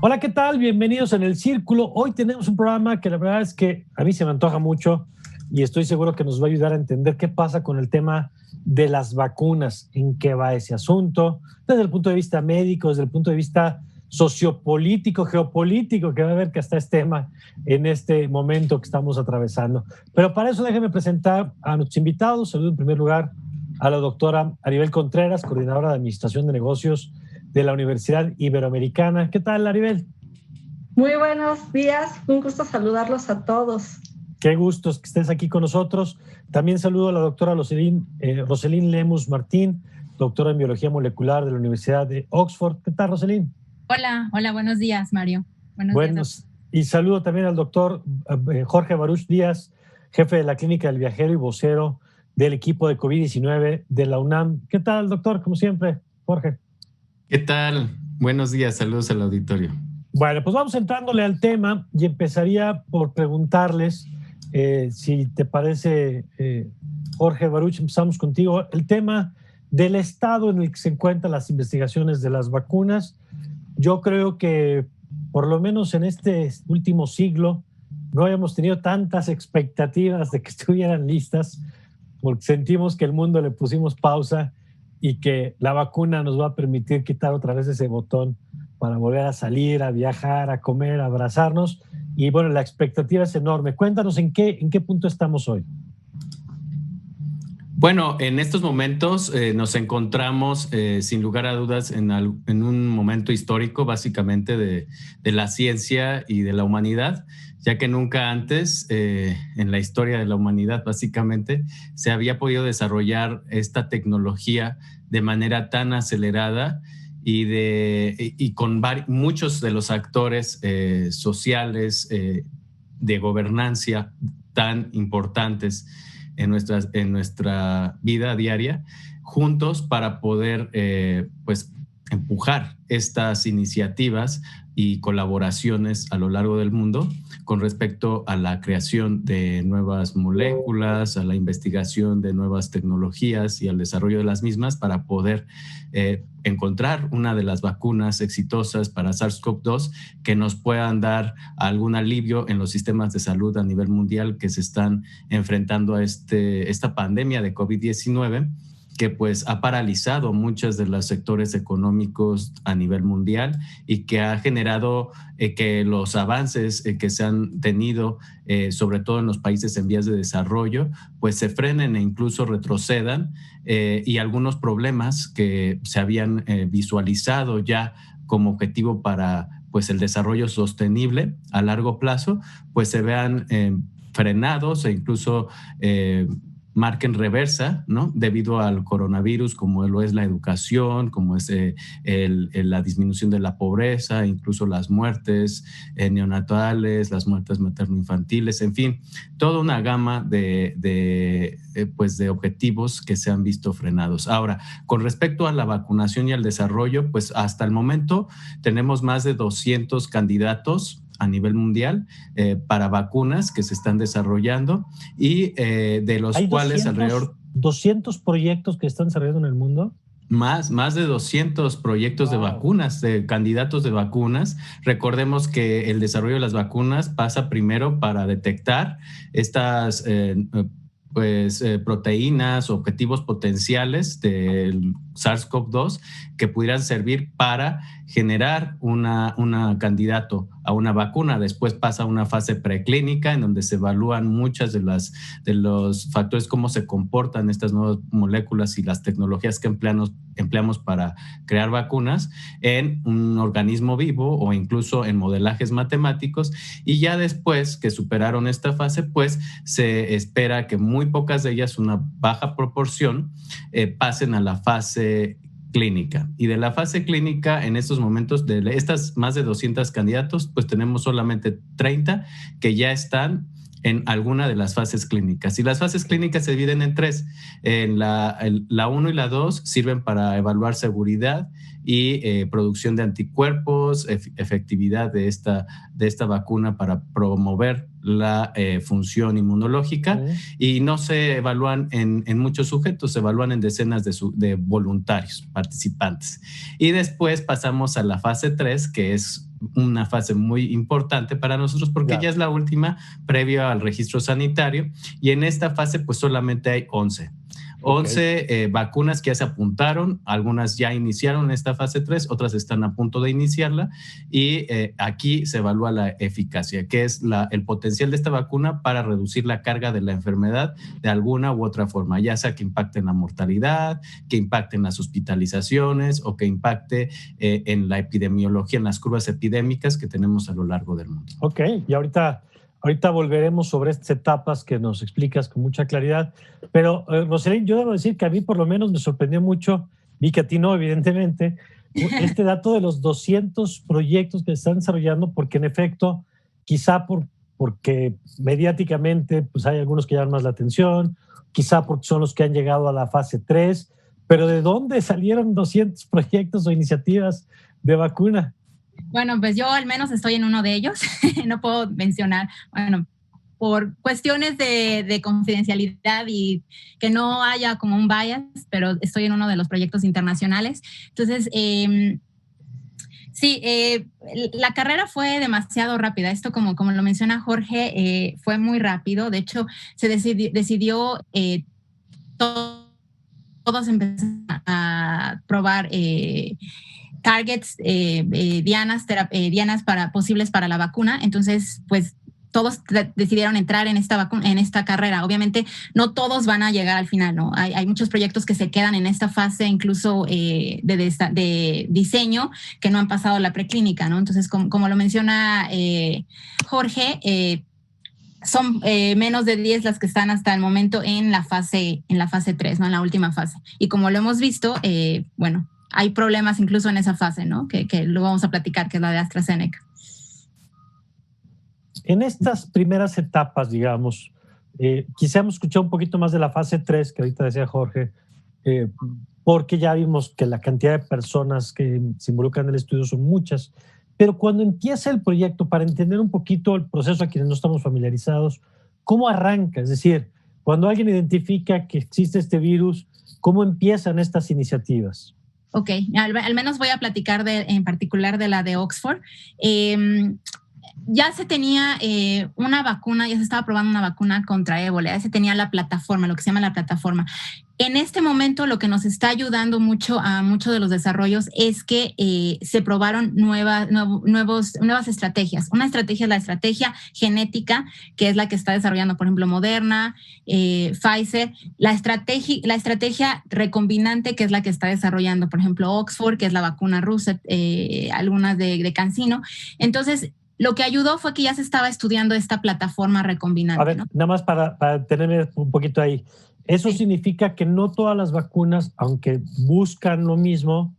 Hola, ¿qué tal? Bienvenidos en El Círculo. Hoy tenemos un programa que la verdad es que a mí se me antoja mucho y estoy seguro que nos va a ayudar a entender qué pasa con el tema de las vacunas, en qué va ese asunto, desde el punto de vista médico, desde el punto de vista sociopolítico, geopolítico, que va a haber que hasta este tema en este momento que estamos atravesando. Pero para eso déjenme presentar a nuestros invitados. Saludo en primer lugar a la doctora Aribel Contreras, coordinadora de Administración de Negocios de la Universidad Iberoamericana. ¿Qué tal, Aribel? Muy buenos días, un gusto saludarlos a todos. Qué gusto que estés aquí con nosotros. También saludo a la doctora Roselín Lemus Martín, doctora en Biología Molecular de la Universidad de Oxford. ¿Qué tal, Roselín? Hola, buenos días, Mario. Buenos días. Y saludo también al doctor Jorge Baruch Díaz, jefe de la Clínica del Viajero y vocero del equipo de COVID-19 de la UNAM. ¿Qué tal, doctor? Como siempre, Jorge. ¿Qué tal? Buenos días, saludos al auditorio. Bueno, pues vamos entrándole al tema y empezaría por preguntarles, si te parece, Jorge Baruch, empezamos contigo, el tema del estado en el que se encuentran las investigaciones de las vacunas. Yo creo que por lo menos en este último siglo no habíamos tenido tantas expectativas de que estuvieran listas, porque sentimos que el mundo le pusimos pausa y que la vacuna nos va a permitir quitar otra vez ese botón para volver a salir, a viajar, a comer, a abrazarnos. Y bueno, la expectativa es enorme. Cuéntanos en qué punto estamos hoy. Bueno, en estos momentos nos encontramos, sin lugar a dudas, en un momento histórico, básicamente, de la ciencia y de la humanidad, ya que nunca antes, en la historia de la humanidad, básicamente, se había podido desarrollar esta tecnología de manera tan acelerada y con muchos de los actores sociales de gobernancia tan importantes en nuestra vida diaria, juntos para poder pues empujar estas iniciativas y colaboraciones a lo largo del mundo con respecto a la creación de nuevas moléculas, a la investigación de nuevas tecnologías y al desarrollo de las mismas para poder encontrar una de las vacunas exitosas para SARS-CoV-2 que nos puedan dar algún alivio en los sistemas de salud a nivel mundial que se están enfrentando a esta pandemia de COVID-19, que pues ha paralizado muchos de los sectores económicos a nivel mundial y que ha generado que los avances que se han tenido, sobre todo en los países en vías de desarrollo, pues se frenen e incluso retrocedan, y algunos problemas que se habían visualizado ya como objetivo para pues el desarrollo sostenible a largo plazo, pues se vean frenados e incluso marquen reversa, ¿no? Debido al coronavirus, como lo es la educación, como es la disminución de la pobreza, incluso las muertes neonatales, las muertes materno-infantiles, en fin, toda una gama de objetivos que se han visto frenados. Ahora, con respecto a la vacunación y al desarrollo, pues hasta el momento tenemos más de 200 candidatos a nivel mundial para vacunas que se están desarrollando y de los cuales alrededor... 200 proyectos que están desarrollando en el mundo. Más de 200 proyectos de vacunas, de candidatos de vacunas. Recordemos que el desarrollo de las vacunas pasa primero para detectar estas proteínas, objetivos potenciales del SARS-CoV-2 que pudieran servir para generar un candidato a una vacuna. Después pasa a una fase preclínica en donde se evalúan muchas de los factores, cómo se comportan estas nuevas moléculas y las tecnologías que empleamos para crear vacunas en un organismo vivo o incluso en modelajes matemáticos, y ya después que superaron esta fase, pues se espera que muy pocas de ellas, una baja proporción, pasen a la fase clínica. Y de la fase clínica, en estos momentos, de estas más de 200 candidatos, pues tenemos solamente 30 que ya están en alguna de las fases clínicas. Y las fases clínicas se dividen en tres. La 1 y la 2 sirven para evaluar seguridad y producción de anticuerpos, efectividad de esta vacuna para promover la función inmunológica, y no se evalúan en muchos sujetos, se evalúan en decenas de voluntarios, participantes. Y después pasamos a la fase 3, que es una fase muy importante para nosotros porque ya es la última previo al registro sanitario, y en esta fase pues solamente hay 11 vacunas que ya se apuntaron, algunas ya iniciaron esta fase 3, otras están a punto de iniciarla, y aquí se evalúa la eficacia, que es el potencial de esta vacuna para reducir la carga de la enfermedad de alguna u otra forma, ya sea que impacte en la mortalidad, que impacte en las hospitalizaciones o que impacte en la epidemiología, en las curvas epidémicas que tenemos a lo largo del mundo. Ok, y ahorita volveremos sobre estas etapas que nos explicas con mucha claridad. Pero, Roselyn, yo debo decir que a mí por lo menos me sorprendió mucho, vi que a ti no, evidentemente, este dato de los 200 proyectos que se están desarrollando, porque en efecto, quizá porque mediáticamente pues hay algunos que llaman más la atención, quizá porque son los que han llegado a la fase 3, pero ¿de dónde salieron 200 proyectos o iniciativas de vacuna? Bueno, pues yo al menos estoy en uno de ellos. No puedo mencionar, bueno, por cuestiones de confidencialidad y que no haya como un bias, pero estoy en uno de los proyectos internacionales. Entonces, sí, la carrera fue demasiado rápida. Esto, como lo menciona Jorge, fue muy rápido. De hecho, se decidió todos empezaron a probar targets, dianas posibles para la vacuna. Entonces, pues todos decidieron entrar en esta carrera. Obviamente, no todos van a llegar al final, ¿no? Hay muchos proyectos que se quedan en esta fase, incluso de diseño, que no han pasado la preclínica, ¿no? Entonces, como lo menciona Jorge, son menos de 10 las que están hasta el momento en la fase 3, ¿no? En la última fase. Y como lo hemos visto, bueno, hay problemas incluso en esa fase, ¿no? Que luego vamos a platicar, que es la de AstraZeneca. En estas primeras etapas, digamos, quisiéramos escuchar un poquito más de la fase 3, que ahorita decía Jorge, porque ya vimos que la cantidad de personas que se involucran en el estudio son muchas. Pero cuando empieza el proyecto, para entender un poquito el proceso a quienes no estamos familiarizados, ¿cómo arranca? Es decir, cuando alguien identifica que existe este virus, ¿cómo empiezan estas iniciativas? Ok, al menos voy a platicar en particular de la de Oxford. Ya se tenía una vacuna, ya se estaba probando una vacuna contra ébola, ya se tenía la plataforma, lo que se llama la plataforma. En este momento lo que nos está ayudando mucho a muchos de los desarrollos es que se probaron nuevas estrategias. Una estrategia es la estrategia genética, que es la que está desarrollando, por ejemplo, Moderna, Pfizer. La estrategia recombinante, que es la que está desarrollando, por ejemplo, Oxford, que es la vacuna rusa, algunas de CanSino. Entonces, lo que ayudó fue que ya se estaba estudiando esta plataforma recombinante. A ver, ¿no? Nada más para tenerme un poquito ahí. Eso sí significa que no todas las vacunas, aunque buscan lo mismo,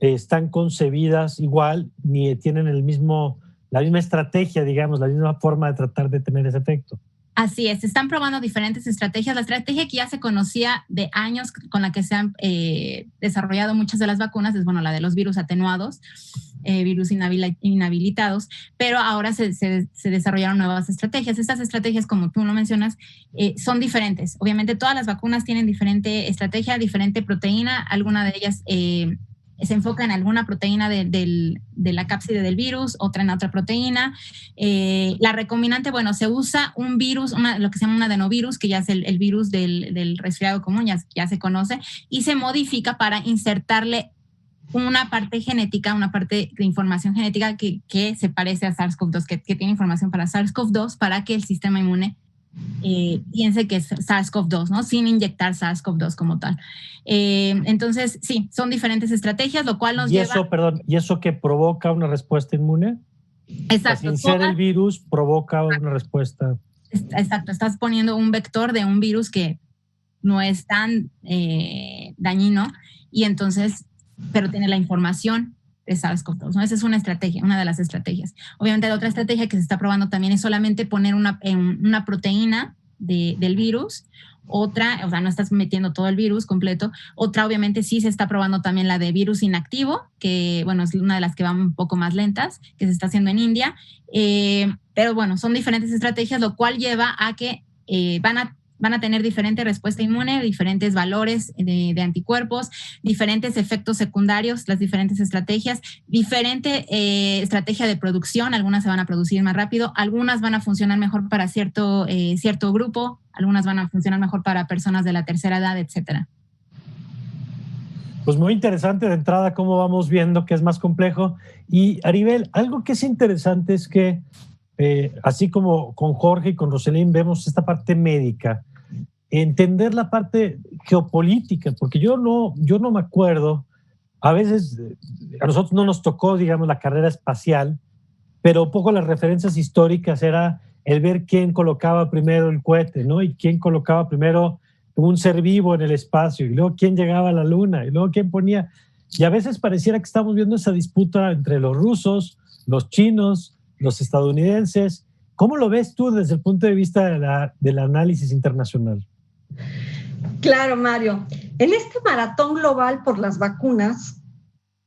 están concebidas igual, ni tienen la misma estrategia, digamos, la misma forma de tratar de tener ese efecto. Así es, se están probando diferentes estrategias. La estrategia que ya se conocía de años, con la que se han desarrollado muchas de las vacunas, es, bueno, la de los virus atenuados, virus inhabilitados, pero ahora se desarrollaron nuevas estrategias. Estas estrategias, como tú lo mencionas, son diferentes. Obviamente todas las vacunas tienen diferente estrategia, diferente proteína. Alguna de ellas se enfoca en alguna proteína de la cápside del virus, otra en otra proteína. La recombinante, bueno, se usa un virus, lo que se llama un adenovirus, que ya es el virus del resfriado común, ya se conoce, y se modifica para insertarle una parte genética, una parte de información genética que se parece a SARS-CoV-2, que tiene información para SARS-CoV-2, para que el sistema inmune piense que es SARS-CoV-2, ¿no? Sin inyectar SARS-CoV-2 como tal. Entonces, sí, son diferentes estrategias, lo cual nos lleva... ¿Y eso que provoca una respuesta inmune? Exacto. Sin ser el virus, provoca una respuesta. Exacto, estás poniendo un vector de un virus que no es tan dañino, y entonces, pero tiene la información de SARS-CoV-2, ¿no? Esa es una estrategia, una de las estrategias. Obviamente la otra estrategia que se está probando también es solamente poner una proteína del virus. Otra, o sea, no estás metiendo todo el virus completo. Otra, obviamente, sí se está probando también la de virus inactivo, que, bueno, es una de las que van un poco más lentas, que se está haciendo en India. Pero, bueno, son diferentes estrategias, lo cual lleva a que van a van a tener diferente respuesta inmune, diferentes valores de anticuerpos, diferentes efectos secundarios, las diferentes estrategias, diferente estrategia de producción, algunas se van a producir más rápido, algunas van a funcionar mejor para cierto grupo, algunas van a funcionar mejor para personas de la tercera edad, etcétera. Pues muy interesante de entrada cómo vamos viendo que es más complejo. Y Aribel, algo que es interesante es que así como con Jorge y con Roselyn vemos esta parte médica, entender la parte geopolítica, porque yo no me acuerdo, a veces a nosotros no nos tocó, digamos, la carrera espacial, pero un poco las referencias históricas era el ver quién colocaba primero el cohete, ¿no? Y quién colocaba primero un ser vivo en el espacio, y luego quién llegaba a la luna, y luego quién ponía. Y a veces pareciera que estamos viendo esa disputa entre los rusos, los chinos, los estadounidenses. ¿Cómo lo ves tú desde el punto de vista del análisis internacional? Claro, Mario. En este maratón global por las vacunas,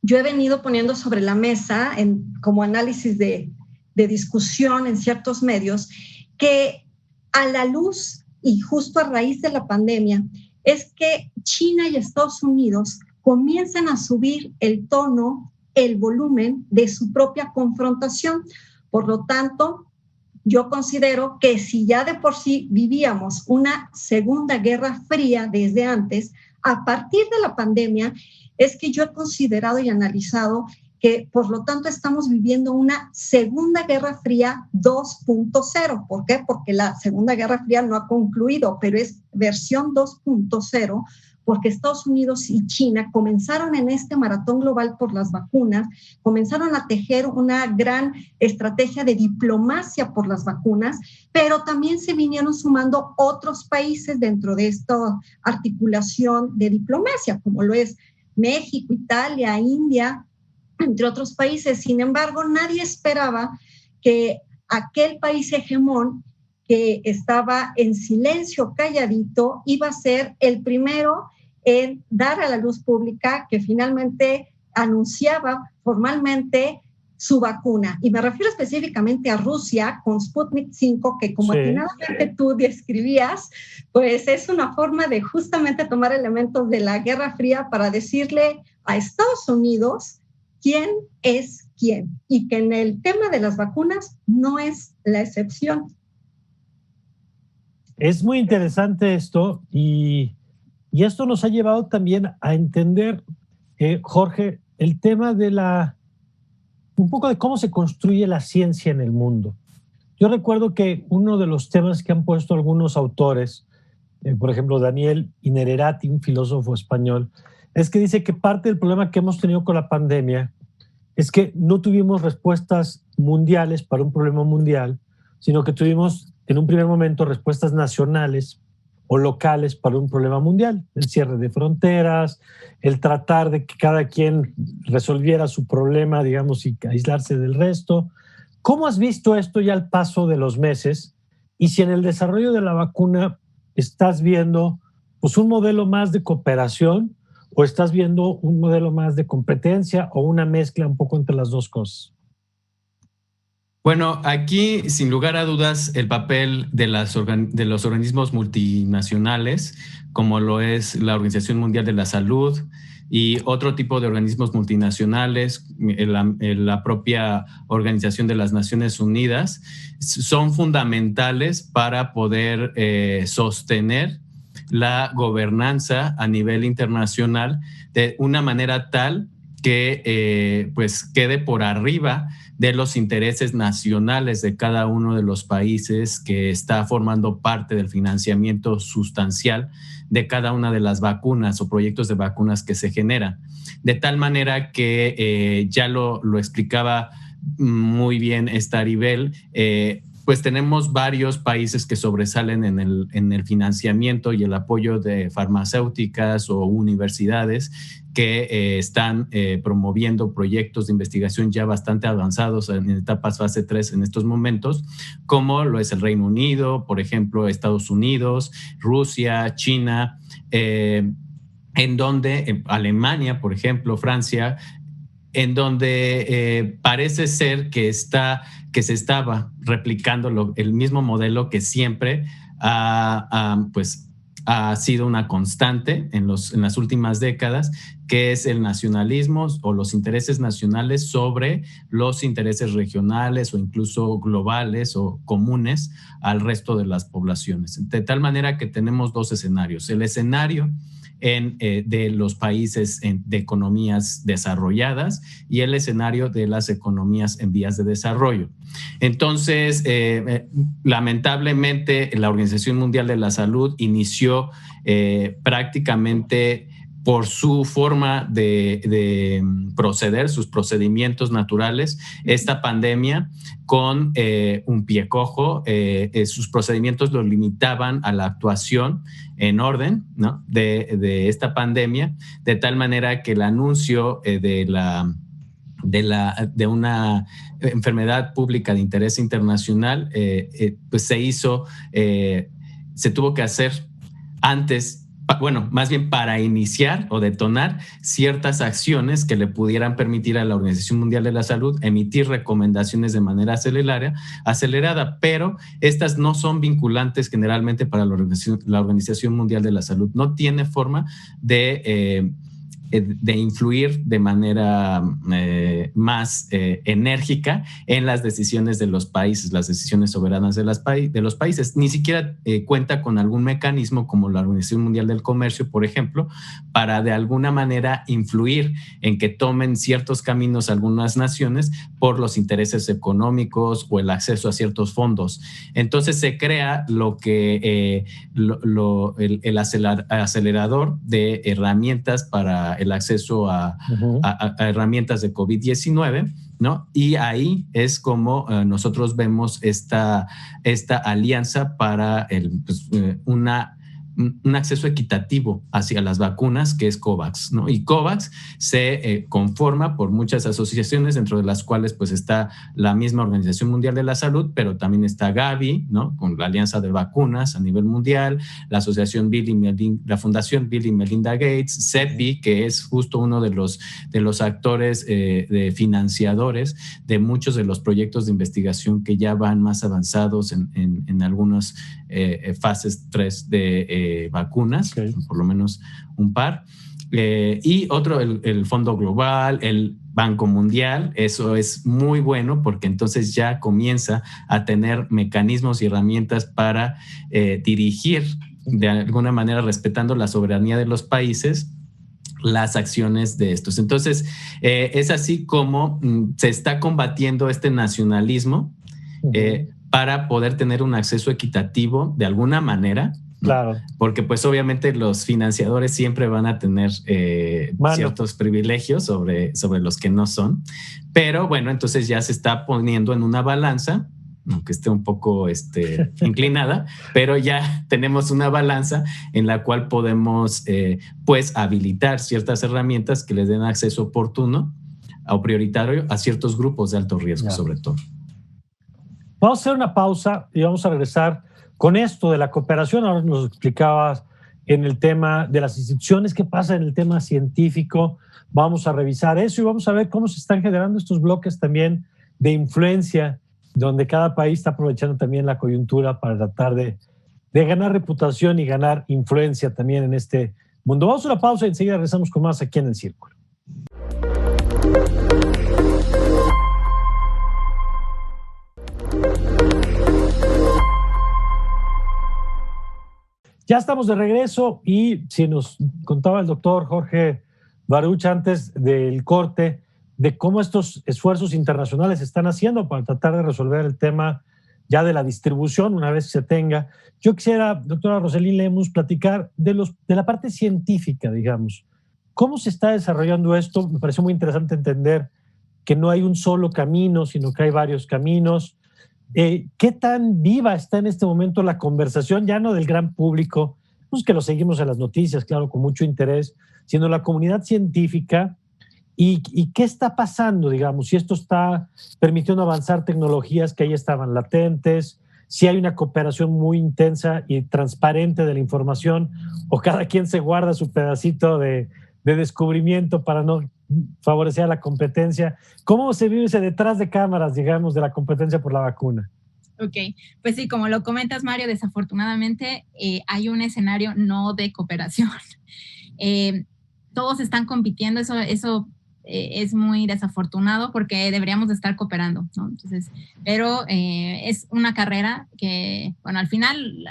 yo he venido poniendo sobre la mesa, como análisis de discusión en ciertos medios, que a la luz y justo a raíz de la pandemia, es que China y Estados Unidos comienzan a subir el tono, el volumen de su propia confrontación. Por lo tanto, yo considero que si ya de por sí vivíamos una segunda guerra fría desde antes, a partir de la pandemia, es que yo he considerado y analizado que por lo tanto estamos viviendo una segunda guerra fría 2.0. ¿Por qué? Porque la segunda guerra fría no ha concluido, pero es versión 2.0, porque Estados Unidos y China comenzaron en este maratón global por las vacunas, comenzaron a tejer una gran estrategia de diplomacia por las vacunas, pero también se vinieron sumando otros países dentro de esta articulación de diplomacia, como lo es México, Italia, India, entre otros países. Sin embargo, nadie esperaba que aquel país hegemón que estaba en silencio, calladito, iba a ser el primero en dar a la luz pública que finalmente anunciaba formalmente su vacuna. Y me refiero específicamente a Rusia con Sputnik 5, que como atinadamente tú describías, pues es una forma de justamente tomar elementos de la Guerra Fría para decirle a Estados Unidos quién es quién, y que en el tema de las vacunas no es la excepción. Es muy interesante esto, y esto nos ha llevado también a entender, Jorge, el tema de un poco de cómo se construye la ciencia en el mundo. Yo recuerdo que uno de los temas que han puesto algunos autores, por ejemplo, Daniel Innerarity, un filósofo español, es que dice que parte del problema que hemos tenido con la pandemia es que no tuvimos respuestas mundiales para un problema mundial, sino que tuvimos en un primer momento respuestas nacionales o locales para un problema mundial. El cierre de fronteras, el tratar de que cada quien resolviera su problema, digamos, y aislarse del resto. ¿Cómo has visto esto ya al paso de los meses? Y si en el desarrollo de la vacuna estás viendo pues, un modelo más de cooperación, o estás viendo un modelo más de competencia, o una mezcla un poco entre las dos cosas. Bueno, aquí, sin lugar a dudas, el papel de los organismos multinacionales, como lo es la Organización Mundial de la Salud y otro tipo de organismos multinacionales, la propia Organización de las Naciones Unidas, son fundamentales para poder sostener la gobernanza a nivel internacional de una manera tal que pues quede por arriba de los intereses nacionales de cada uno de los países que está formando parte del financiamiento sustancial de cada una de las vacunas o proyectos de vacunas que se generan. De tal manera que ya lo explicaba muy bien Aribel, pues tenemos varios países que sobresalen en el financiamiento y el apoyo de farmacéuticas o universidades que están promoviendo proyectos de investigación ya bastante avanzados en etapas fase 3 en estos momentos, como lo es el Reino Unido, por ejemplo, Estados Unidos, Rusia, China, en donde Alemania, por ejemplo, Francia, en donde parece ser que se estaba replicando el mismo modelo que siempre pues ha sido una constante en las últimas décadas, que es el nacionalismo o los intereses nacionales sobre los intereses regionales o incluso globales o comunes al resto de las poblaciones. De tal manera que tenemos dos escenarios. El escenario de los países de economías desarrolladas y el escenario de las economías en vías de desarrollo. Entonces, lamentablemente, la Organización Mundial de la Salud inició prácticamente por su forma de proceder, sus procedimientos naturales, esta pandemia con un pie cojo. Sus procedimientos lo limitaban a la actuación en orden, ¿no?, de esta pandemia, de tal manera que el anuncio de una enfermedad pública de interés internacional pues se tuvo que hacer antes, más bien para iniciar o detonar ciertas acciones que le pudieran permitir a la Organización Mundial de la Salud emitir recomendaciones de manera acelerada, pero estas no son vinculantes generalmente para la Organización Mundial de la Salud. No tiene forma de influir de manera más enérgica en las decisiones de los países, las decisiones soberanas de los países. Ni siquiera cuenta con algún mecanismo como la Organización Mundial del Comercio, por ejemplo, para de alguna manera influir en que tomen ciertos caminos algunas naciones por los intereses económicos o el acceso a ciertos fondos. Entonces se crea el acelerador de herramientas para el acceso a herramientas de COVID-19, ¿no? Y ahí es como nosotros vemos esta alianza para un acceso equitativo hacia las vacunas, que es COVAX, ¿no? Y COVAX se conforma por muchas asociaciones, dentro de las cuales pues está la misma Organización Mundial de la Salud, pero también está Gavi, ¿no?, con la Alianza de Vacunas a nivel mundial, la Asociación la Fundación Bill y Melinda Gates, CEPI, que es justo uno de los actores financiadores de muchos de los proyectos de investigación que ya van más avanzados en algunas fases 3 de vacunas, okay, por lo menos un par. Y otro, el Fondo Global, el Banco Mundial. Eso es muy bueno porque entonces ya comienza a tener mecanismos y herramientas para dirigir de alguna manera, respetando la soberanía de los países, las acciones de estos. Entonces, es así como se está combatiendo este nacionalismo para poder tener un acceso equitativo de alguna manera. Claro. Porque pues obviamente los financiadores siempre van a tener ciertos privilegios sobre los que no son. Pero bueno, entonces ya se está poniendo en una balanza, aunque esté un poco inclinada, pero ya tenemos una balanza en la cual podemos pues habilitar ciertas herramientas que les den acceso oportuno o prioritario a ciertos grupos de alto riesgo, sobre todo. Vamos a hacer una pausa y vamos a regresar con esto de la cooperación. Ahora nos explicabas en el tema de las instituciones, qué pasa en el tema científico. Vamos a revisar eso y vamos a ver cómo se están generando estos bloques también de influencia, donde cada país está aprovechando también la coyuntura para tratar de ganar reputación y ganar influencia también en este mundo. Vamos a una pausa y enseguida regresamos con más aquí en El Círculo. Ya estamos de regreso y si nos contaba el doctor Jorge Baruch antes del corte de cómo estos esfuerzos internacionales se están haciendo para tratar de resolver el tema ya de la distribución una vez que se tenga. Yo quisiera, doctora Roselyn Lemus, platicar de la parte científica, digamos. ¿Cómo se está desarrollando esto? Me pareció muy interesante entender que no hay un solo camino, sino que hay varios caminos. ¿Qué tan viva está en este momento la conversación, ya no del gran público, pues que lo seguimos en las noticias, claro, con mucho interés, sino la comunidad científica? ¿Y qué está pasando, digamos? Si esto está permitiendo avanzar tecnologías que ahí estaban latentes, si hay una cooperación muy intensa y transparente de la información, o cada quien se guarda su pedacito de descubrimiento para no favorecer a la competencia. ¿Cómo se vive ese detrás de cámaras, digamos, de la competencia por la vacuna? Ok, pues sí, como lo comentas, Mario, desafortunadamente hay un escenario no de cooperación. Todos están compitiendo, eso es muy desafortunado porque deberíamos de estar cooperando, ¿no? Entonces, pero es una carrera que, bueno, al final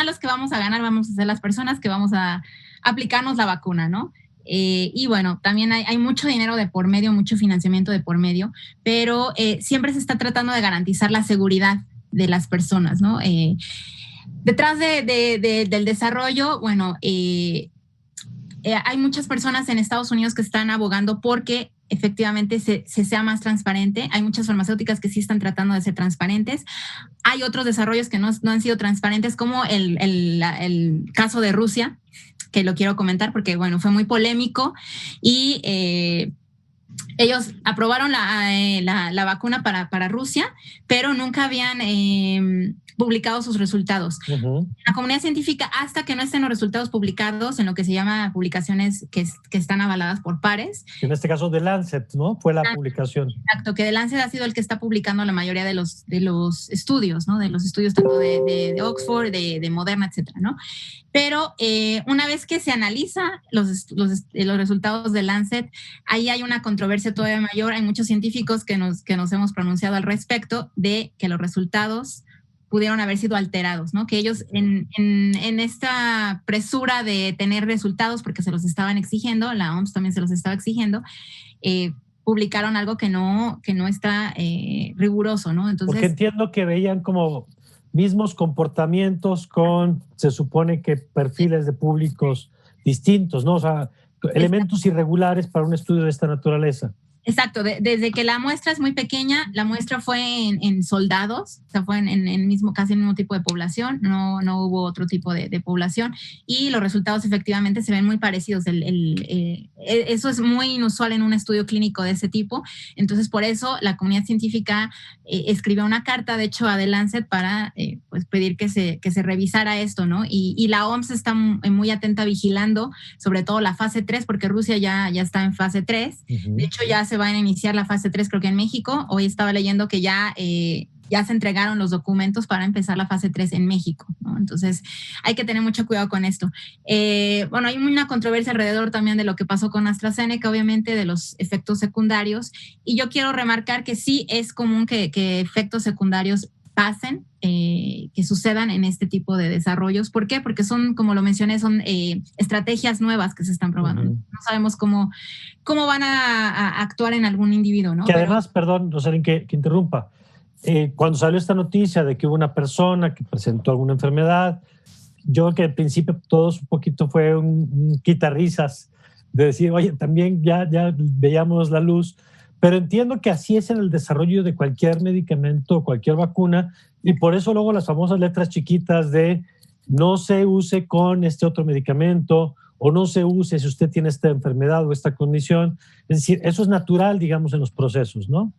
los que vamos a ganar vamos a ser las personas que vamos a aplicarnos la vacuna, ¿no? Y bueno, también hay mucho dinero de por medio, mucho financiamiento de por medio, pero siempre se está tratando de garantizar la seguridad de las personas, ¿no? Detrás del desarrollo, bueno, hay muchas personas en Estados Unidos que están abogando porque efectivamente se sea más transparente. Hay muchas farmacéuticas que sí están tratando de ser transparentes. Hay otros desarrollos que no han sido transparentes, como el caso de Rusia, que lo quiero comentar porque, bueno, fue muy polémico y ellos aprobaron la vacuna para Rusia, pero nunca habían publicado sus resultados. Uh-huh. La comunidad científica, hasta que no estén los resultados publicados en lo que se llama publicaciones que están avaladas por pares. En este caso The Lancet, ¿no? Fue la publicación. Exacto, que The Lancet ha sido el que está publicando la mayoría de los estudios, ¿no? De los estudios tanto de Oxford, de Moderna, etcétera, ¿no? Pero una vez que se analiza los resultados de Lancet, ahí hay una controversia todavía mayor. Hay muchos científicos que nos hemos pronunciado al respecto de que los resultados pudieron haber sido alterados, ¿no? Que ellos en esta presura de tener resultados, porque se los estaban exigiendo, la OMS también se los estaba exigiendo, publicaron algo que no está riguroso, ¿no? Entonces, porque entiendo que veían como mismos comportamientos con, se supone que perfiles de públicos distintos, ¿no? O sea, elementos irregulares para un estudio de esta naturaleza. Exacto, desde que la muestra es muy pequeña, la muestra fue en soldados, o sea, fue casi en el mismo tipo de población, no hubo otro tipo de población, y los resultados efectivamente se ven muy parecidos. Eso es muy inusual en un estudio clínico de ese tipo. Entonces, por eso la comunidad científica escribió una carta, de hecho, a The Lancet para pues pedir que se revisara esto, ¿no? Y la OMS está muy atenta vigilando, sobre todo la fase 3, porque Rusia ya está en fase 3. Uh-huh. De hecho, ya se va a iniciar la fase 3, creo que en México. Hoy estaba leyendo que ya se entregaron los documentos para empezar la fase 3 en México, ¿no? Entonces, hay que tener mucho cuidado con esto. Bueno, hay una controversia alrededor también de lo que pasó con AstraZeneca, obviamente, de los efectos secundarios. Y yo quiero remarcar que sí es común que efectos secundarios pasen, que sucedan en este tipo de desarrollos. ¿Por qué? Porque son, como lo mencioné, son estrategias nuevas que se están probando. Uh-huh. No sabemos cómo van a actuar en algún individuo, ¿no? Que además, perdón, Rosalín, que interrumpa, cuando salió esta noticia de que hubo una persona que presentó alguna enfermedad, yo creo que al principio todos un poquito fue un quitarrisas de decir, oye, también ya veíamos la luz. Pero entiendo que así es en el desarrollo de cualquier medicamento, cualquier vacuna, y por eso luego las famosas letras chiquitas de no se use con este otro medicamento o no se use si usted tiene esta enfermedad o esta condición. Es decir, eso es natural, digamos, en los procesos, ¿no?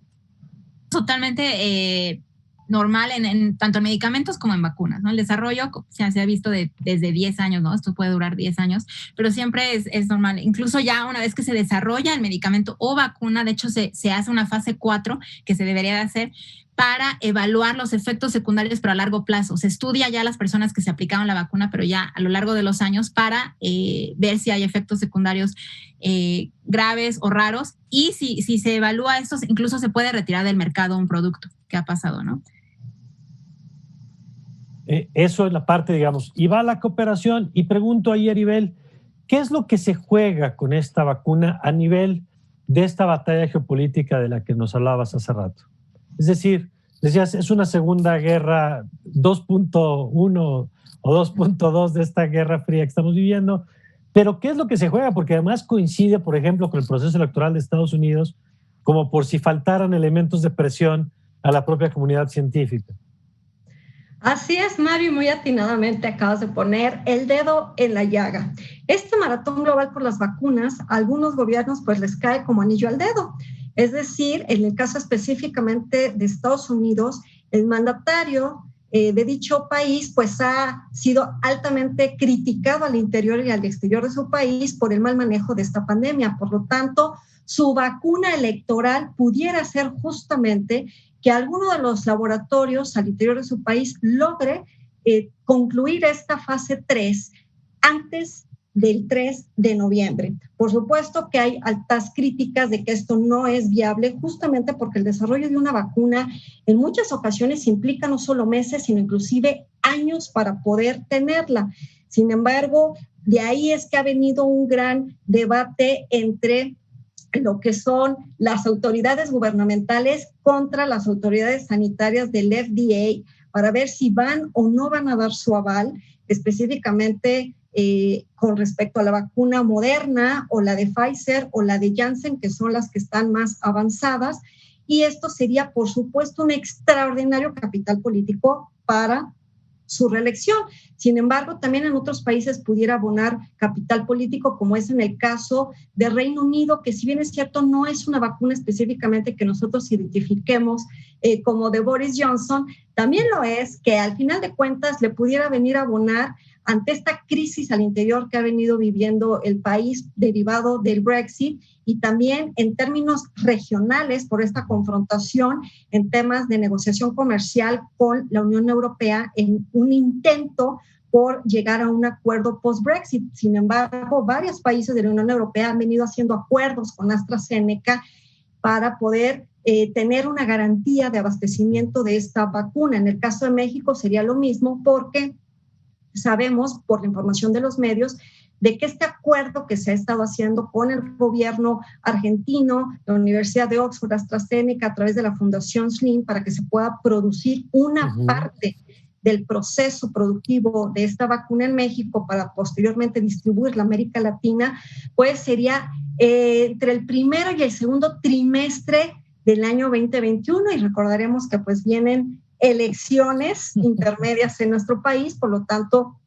Totalmente normal tanto en medicamentos como en vacunas, ¿no? El desarrollo se ha visto desde 10 años, ¿no? Esto puede durar 10 años, pero siempre es normal. Incluso ya una vez que se desarrolla el medicamento o vacuna, de hecho se hace una fase 4 que se debería de hacer para evaluar los efectos secundarios, pero a largo plazo. Se estudia ya las personas que se aplicaron la vacuna, pero ya a lo largo de los años, para ver si hay efectos secundarios graves o raros, y si se evalúa estos, incluso se puede retirar del mercado un producto. ¿Qué ha pasado, no? Eso es la parte, digamos. Y va la cooperación, y pregunto ahí, Aribel, ¿qué es lo que se juega con esta vacuna a nivel de esta batalla geopolítica de la que nos hablabas hace rato? Es decir, decías, es una segunda guerra 2.1 o 2.2 de esta guerra fría que estamos viviendo, pero ¿qué es lo que se juega? Porque además coincide, por ejemplo, con el proceso electoral de Estados Unidos, como por si faltaran elementos de presión a la propia comunidad científica. Así es, Mario, muy atinadamente acabas de poner el dedo en la llaga. Este maratón global por las vacunas, a algunos gobiernos pues les cae como anillo al dedo. Es decir, en el caso específicamente de Estados Unidos, el mandatario de dicho país pues ha sido altamente criticado al interior y al exterior de su país por el mal manejo de esta pandemia. Por lo tanto, su vacuna electoral pudiera ser justamente que alguno de los laboratorios al interior de su país logre concluir esta fase 3 antes del 3 de noviembre. Por supuesto que hay altas críticas de que esto no es viable, justamente porque el desarrollo de una vacuna en muchas ocasiones implica no solo meses, sino inclusive años para poder tenerla. Sin embargo, de ahí es que ha venido un gran debate entre lo que son las autoridades gubernamentales contra las autoridades sanitarias del FDA para ver si van o no van a dar su aval, específicamente con respecto a la vacuna Moderna o la de Pfizer o la de Janssen, que son las que están más avanzadas. Y esto sería, por supuesto, un extraordinario capital político para su reelección. Sin embargo, también en otros países pudiera abonar capital político, como es en el caso de Reino Unido, que si bien es cierto, no es una vacuna específicamente que nosotros identifiquemos como de Boris Johnson, también lo es que al final de cuentas le pudiera venir a abonar ante esta crisis al interior que ha venido viviendo el país derivado del Brexit y también en términos regionales por esta confrontación en temas de negociación comercial con la Unión Europea en un intento por llegar a un acuerdo post-Brexit. Sin embargo, varios países de la Unión Europea han venido haciendo acuerdos con AstraZeneca para poder tener una garantía de abastecimiento de esta vacuna. En el caso de México sería lo mismo porque sabemos por la información de los medios de que este acuerdo que se ha estado haciendo con el gobierno argentino, la Universidad de Oxford, AstraZeneca, a través de la Fundación SLIM, para que se pueda producir una parte del proceso productivo de esta vacuna en México para posteriormente distribuirla a América Latina, pues sería entre el primero y el segundo trimestre del año 2021, y recordaremos que pues vienen elecciones intermedias en nuestro país, por lo tanto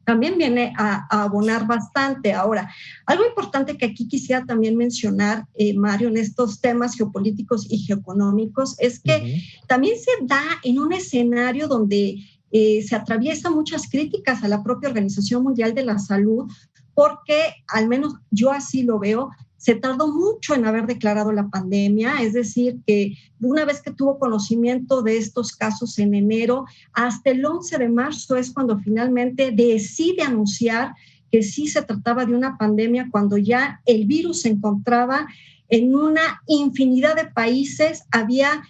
también viene a abonar bastante. Ahora, algo importante que aquí quisiera también mencionar, Mario, en estos temas geopolíticos y geoeconómicos, es que también se da en un escenario donde se atraviesan muchas críticas a la propia Organización Mundial de la Salud, porque al menos yo así lo veo, se tardó mucho en haber declarado la pandemia, es decir, que una vez que tuvo conocimiento de estos casos en enero, hasta el 11 de marzo es cuando finalmente decide anunciar que sí se trataba de una pandemia, cuando ya el virus se encontraba en una infinidad de países, había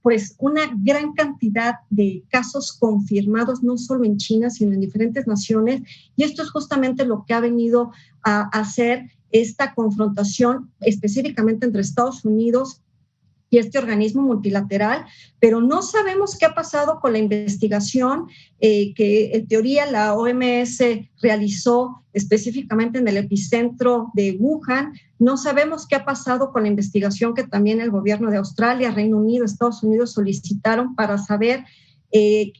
pues una gran cantidad de casos confirmados, no solo en China, sino en diferentes naciones, y esto es justamente lo que ha venido a hacer esta confrontación específicamente entre Estados Unidos y este organismo multilateral, pero no sabemos qué ha pasado con la investigación que en teoría la OMS realizó específicamente en el epicentro de Wuhan. No sabemos qué ha pasado con la investigación que también el gobierno de Australia, Reino Unido, Estados Unidos solicitaron para saber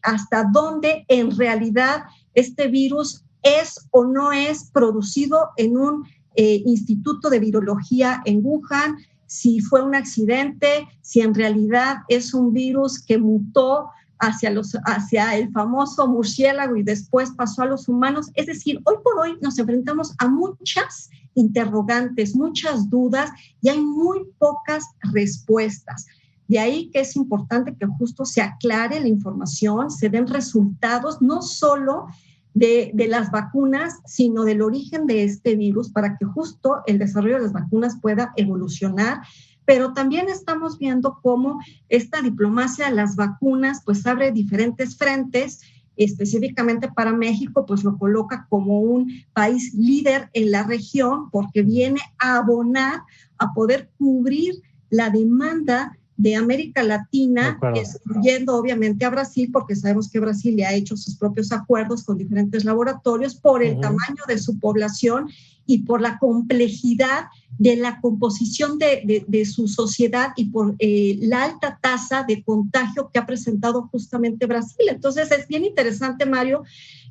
hasta dónde en realidad este virus es o no es producido en un instituto de virología en Wuhan, si fue un accidente, si en realidad es un virus que mutó hacia el famoso murciélago y después pasó a los humanos. Es decir, hoy por hoy nos enfrentamos a muchas interrogantes, muchas dudas y hay muy pocas respuestas. De ahí que es importante que justo se aclare la información, se den resultados, no solo de las vacunas, sino del origen de este virus, para que justo el desarrollo de las vacunas pueda evolucionar. Pero también estamos viendo cómo esta diplomacia de las vacunas pues abre diferentes frentes, específicamente para México, pues lo coloca como un país líder en la región, porque viene a abonar, a poder cubrir la demanda de América Latina, excluyendo obviamente a Brasil, porque sabemos que Brasil ya ha hecho sus propios acuerdos con diferentes laboratorios por el tamaño de su población y por la complejidad de la composición de su sociedad y por la alta tasa de contagio que ha presentado justamente Brasil. Entonces es bien interesante, Mario,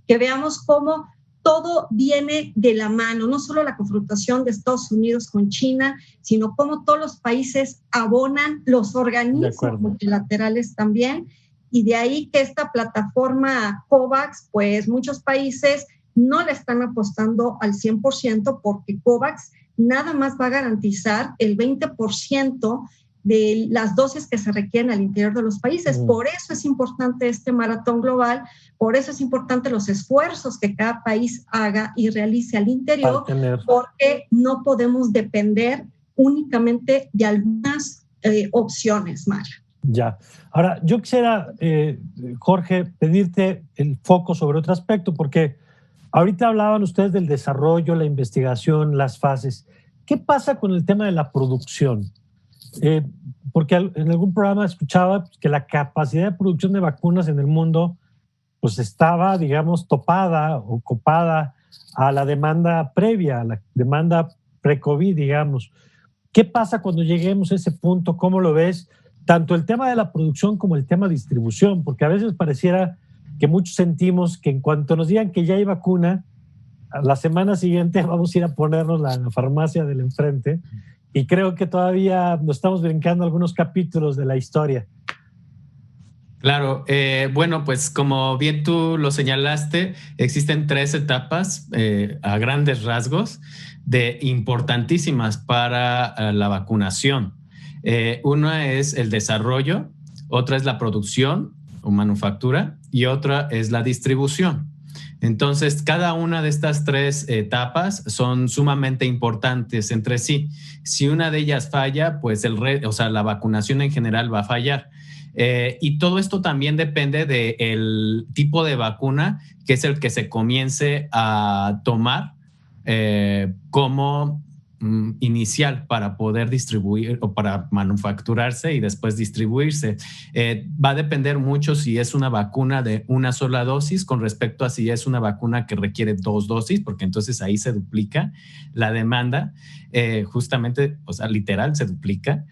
que veamos cómo todo viene de la mano, no solo la confrontación de Estados Unidos con China, sino cómo todos los países abonan, los organismos multilaterales también, y de ahí que esta plataforma COVAX, pues muchos países no le están apostando al 100% porque COVAX nada más va a garantizar el 20% de las dosis que se requieren al interior de los países. Por eso es importante este maratón global, por eso es importante los esfuerzos que cada país haga y realice al interior, porque no podemos depender únicamente de algunas opciones, Mario. Ya. Ahora, yo quisiera, Jorge, pedirte el foco sobre otro aspecto, porque ahorita hablaban ustedes del desarrollo, la investigación, las fases. ¿Qué pasa con el tema de la producción? Porque en algún programa escuchaba que la capacidad de producción de vacunas en el mundo pues estaba, digamos, topada o copada a la demanda previa, a la demanda pre-COVID, digamos. ¿Qué pasa cuando lleguemos a ese punto? ¿Cómo lo ves? Tanto el tema de la producción como el tema de distribución, porque a veces pareciera que muchos sentimos que en cuanto nos digan que ya hay vacuna, a la semana siguiente vamos a ir a ponernos en la farmacia del enfrente. Y creo que todavía nos estamos brincando algunos capítulos de la historia. Claro, bueno, pues como bien tú lo señalaste, existen 3 etapas a grandes rasgos importantísimas para la vacunación. Una es el desarrollo, otra es la producción o manufactura y otra es la distribución. Entonces, cada una de estas 3 etapas son sumamente importantes entre sí. Si una de ellas falla, pues la vacunación en general va a fallar. Y todo esto también depende del tipo de vacuna, que es el que se comience a tomar como inicial para poder distribuir o para manufacturarse y después distribuirse. Va a depender mucho si es una vacuna de una sola dosis con respecto a si es una vacuna que requiere 2 dosis, porque entonces ahí se duplica la demanda, justamente, o sea, literal se duplica.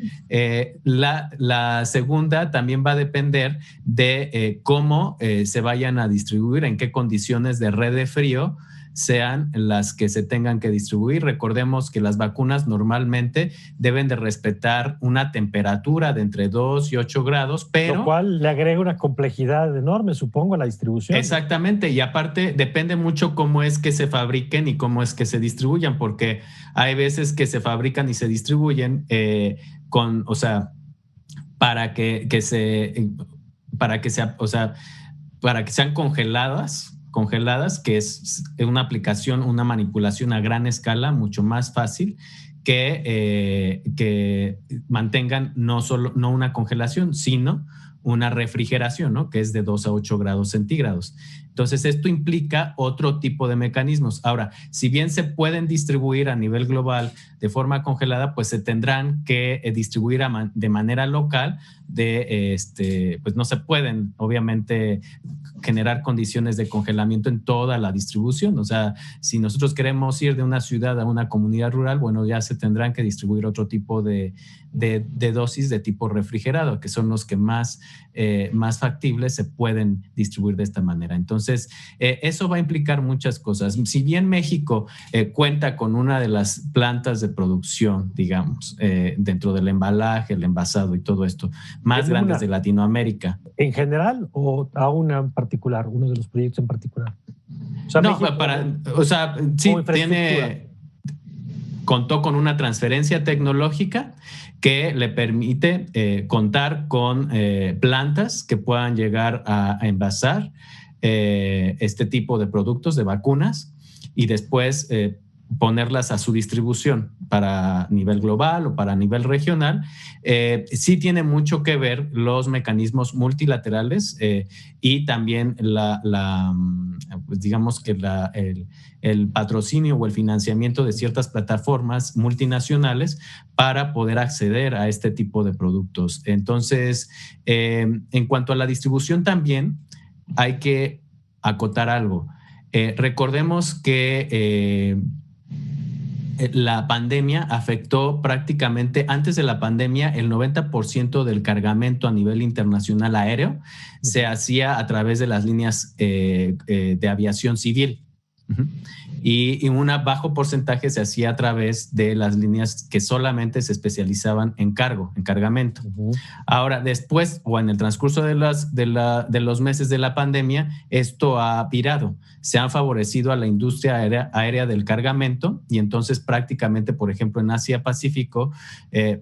La segunda también va a depender de cómo se vayan a distribuir, en qué condiciones de red de frío sean las que se tengan que distribuir. Recordemos que las vacunas normalmente deben de respetar una temperatura de entre 2 y 8 grados, pero... Lo cual le agrega una complejidad enorme, supongo, a la distribución. Exactamente, y aparte depende mucho cómo es que se fabriquen y cómo es que se distribuyan, porque hay veces que se fabrican y se distribuyen para que sean congeladas, que es una aplicación, una manipulación a gran escala, mucho más fácil que mantengan no una congelación, sino una refrigeración, ¿no? Que es de 2 a 8 grados centígrados. Entonces, esto implica otro tipo de mecanismos. Ahora, si bien se pueden distribuir a nivel global de forma congelada, pues se tendrán que distribuir de manera local. Pues no se pueden, obviamente, generar condiciones de congelamiento en toda la distribución. O sea, si nosotros queremos ir de una ciudad a una comunidad rural, bueno, ya se tendrán que distribuir otro tipo de dosis de tipo refrigerado, que son los que más factibles se pueden distribuir de esta manera. Entonces, eso va a implicar muchas cosas. Si bien México cuenta con una de las plantas de producción, digamos, dentro del embalaje, el envasado y todo esto, más grandes de Latinoamérica. ¿En general o a una en particular, uno de los proyectos en particular? O sea, no, sí, contó con una transferencia tecnológica que le permite contar con plantas que puedan llegar a envasar este tipo de productos, de vacunas, y después ponerlas a su distribución para nivel global o para nivel regional. Sí tiene mucho que ver los mecanismos multilaterales y también pues digamos que el patrocinio o el financiamiento de ciertas plataformas multinacionales para poder acceder a este tipo de productos. Entonces, en cuanto a la distribución también hay que acotar algo. Recordemos que la pandemia afectó prácticamente, antes de la pandemia, el 90% del cargamento a nivel internacional aéreo se hacía a través de las líneas de aviación civil. y un bajo porcentaje se hacía a través de las líneas que solamente se especializaban en cargamento. Ahora, después o en el transcurso de los meses de la pandemia, esto ha virado. Se han favorecido a la industria aérea del cargamento y entonces prácticamente, por ejemplo, en Asia-Pacífico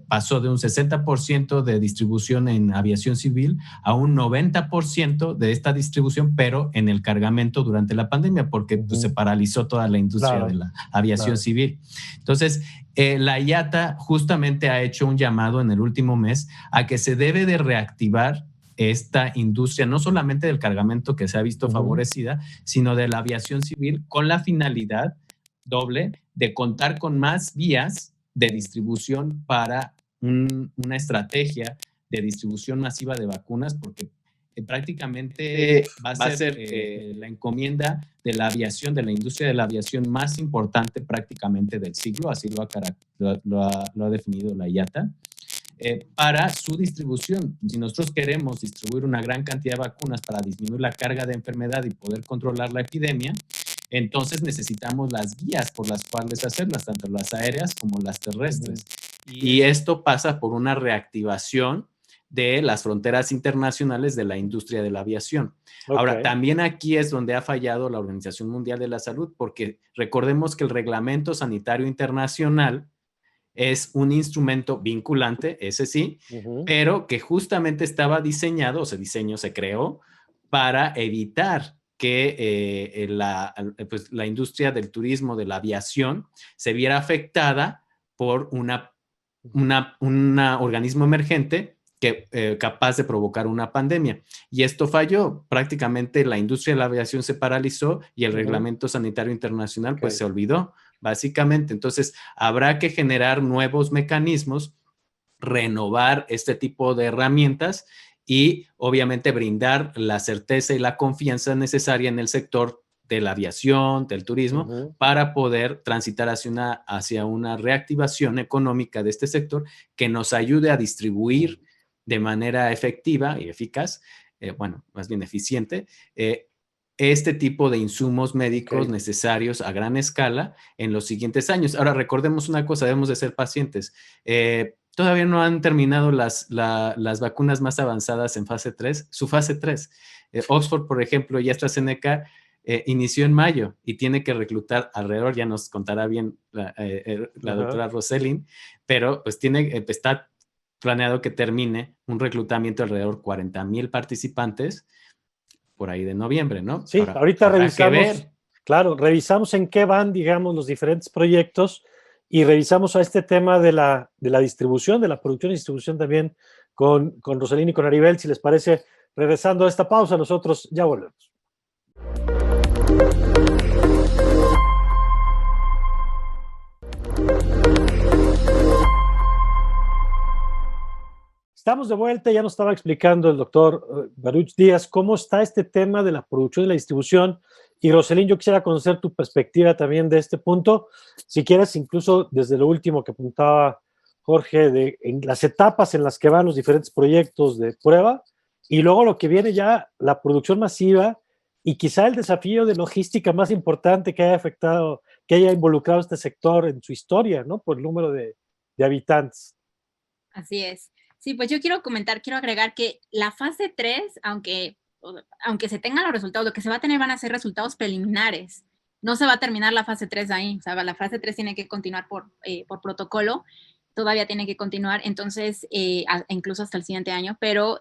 pasó de un 60% de distribución en aviación civil a un 90% de esta distribución, pero en el cargamento durante la pandemia, porque pues, se paralizó toda la industria de la aviación civil. Entonces, la IATA justamente ha hecho un llamado en el último mes a que se debe de reactivar esta industria, no solamente del cargamento que se ha visto favorecida, sino de la aviación civil, con la finalidad doble de contar con más vías de distribución para una estrategia de distribución masiva de vacunas, porque prácticamente va a ser la encomienda de la aviación, de la industria de la aviación más importante prácticamente del siglo, así lo ha definido la IATA, para su distribución. Si nosotros queremos distribuir una gran cantidad de vacunas para disminuir la carga de enfermedad y poder controlar la epidemia, entonces necesitamos las vías por las cuales hacerlas, tanto las aéreas como las terrestres. Y esto pasa por una reactivación de las fronteras internacionales de la industria de la aviación. Ahora, también aquí es donde ha fallado la Organización Mundial de la Salud, porque recordemos que el Reglamento Sanitario Internacional es un instrumento vinculante, ese sí, pero que justamente estaba diseñado, se creó para evitar que la industria del turismo, de la aviación, se viera afectada por un organismo emergente capaz de provocar una pandemia. Y esto falló. Prácticamente la industria de la aviación se paralizó y el Reglamento Sanitario Internacional pues se olvidó, básicamente. Entonces, habrá que generar nuevos mecanismos, renovar este tipo de herramientas y obviamente brindar la certeza y la confianza necesaria en el sector de la aviación, del turismo, para poder transitar hacia una reactivación económica de este sector que nos ayude a distribuir de manera efectiva y eficaz, más bien eficiente, este tipo de insumos médicos necesarios a gran escala en los siguientes años. Ahora, recordemos una cosa, debemos de ser pacientes. Todavía no han terminado las vacunas más avanzadas en fase 3, su fase 3. Oxford, por ejemplo, y AstraZeneca inició en mayo y tiene que reclutar alrededor, ya nos contará bien la doctora Rosselin, pero pues está planeado que termine un reclutamiento alrededor de 40,000 participantes por ahí de noviembre, ¿no? Sí, ahorita revisamos, revisamos en qué van, digamos, los diferentes proyectos y revisamos a este tema de la distribución, de la producción y distribución también con Rosselin y con Aribel, si les parece, regresando a esta pausa, nosotros ya volvemos. Estamos de vuelta, ya nos estaba explicando el doctor Baruch Díaz cómo está este tema de la producción y la distribución. Y Rosselin, yo quisiera conocer tu perspectiva también de este punto, si quieres, incluso desde lo último que apuntaba Jorge, en las etapas en las que van los diferentes proyectos de prueba, y luego lo que viene ya, la producción masiva, y quizá el desafío de logística más importante que haya involucrado este sector en su historia, ¿no? Por el número de habitantes. Así es. Sí, pues yo quiero agregar que la fase 3, aunque se tengan los resultados, lo que se va a tener van a ser resultados preliminares. No se va a terminar la fase 3 ahí. O sea, la fase 3 tiene que continuar por protocolo, todavía tiene que continuar, entonces, incluso hasta el siguiente año, pero